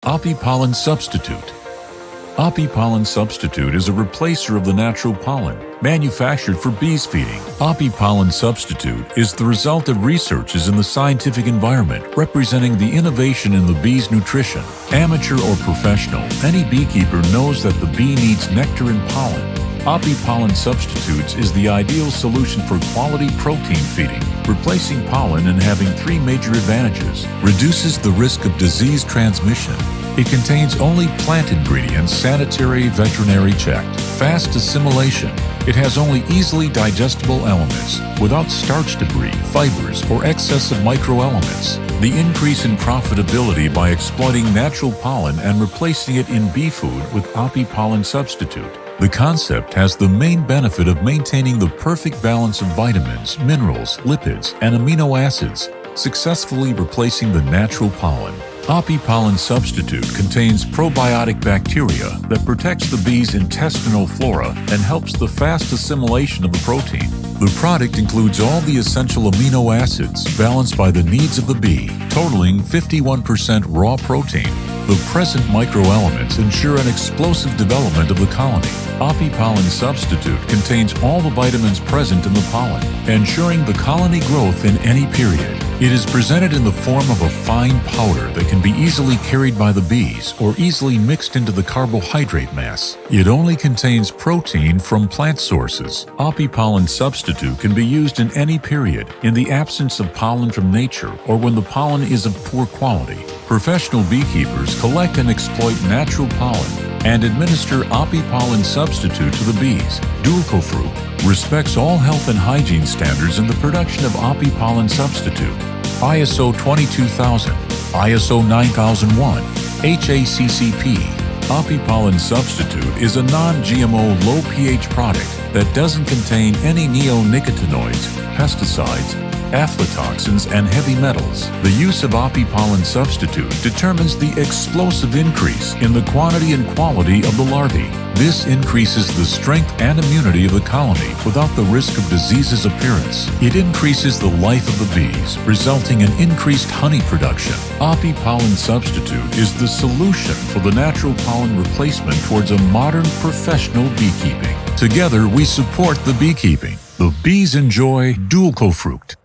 API Pollen Substitute. API Pollen Substitute is a replacer of the natural pollen, manufactured for bees feeding. API Pollen Substitute is the result of researches in the scientific environment representing the innovation in the bee's nutrition. Amateur or professional, any beekeeper knows that the bee needs nectar and pollen. API Pollen Substitutes is the ideal solution for quality protein feeding, replacing pollen and having three major advantages. Reduces the risk of disease transmission. It contains only plant ingredients, sanitary, veterinary checked. Fast assimilation. It has only easily digestible elements, without starch debris, fibers, or excessive microelements. The increase in profitability by exploiting natural pollen and replacing it in bee food with API Pollen Substitute. The concept has the main benefit of maintaining the perfect balance of vitamins, minerals, lipids, and amino acids, successfully replacing the natural pollen. API Pollen Substitute contains probiotic bacteria that protects the bee's intestinal flora and helps the fast assimilation of the protein. The product includes all the essential amino acids balanced by the needs of the bee, totaling 51% raw protein. The present microelements ensure an explosive development of the colony. API Pollen Substitute contains all the vitamins present in the pollen, ensuring the colony growth in any period. It is presented in the form of a fine powder that can be easily carried by the bees or easily mixed into the carbohydrate mass. It only contains protein from plant sources. API Pollen Substitute can be used in any period, in the absence of pollen from nature or when the pollen is of poor quality. Professional beekeepers collect and exploit natural pollen and administer API Pollen Substitute to the bees. Dual-co-fruit respects all health and hygiene standards in the production of API Pollen Substitute. ISO 22000, ISO 9001, HACCP. API Pollen Substitute is a non-GMO low pH product that doesn't contain any neonicotinoids, pesticides, aflatoxins, and heavy metals. The use of API Pollen Substitute determines the explosive increase in the quantity and quality of the larvae. This increases the strength and immunity of the colony without the risk of disease's appearance. It increases the life of the bees, resulting in increased honey production. API Pollen Substitute is the solution for the natural pollen replacement towards a modern professional beekeeping. Together, we support the beekeeping. The bees enjoy dual co-fruit.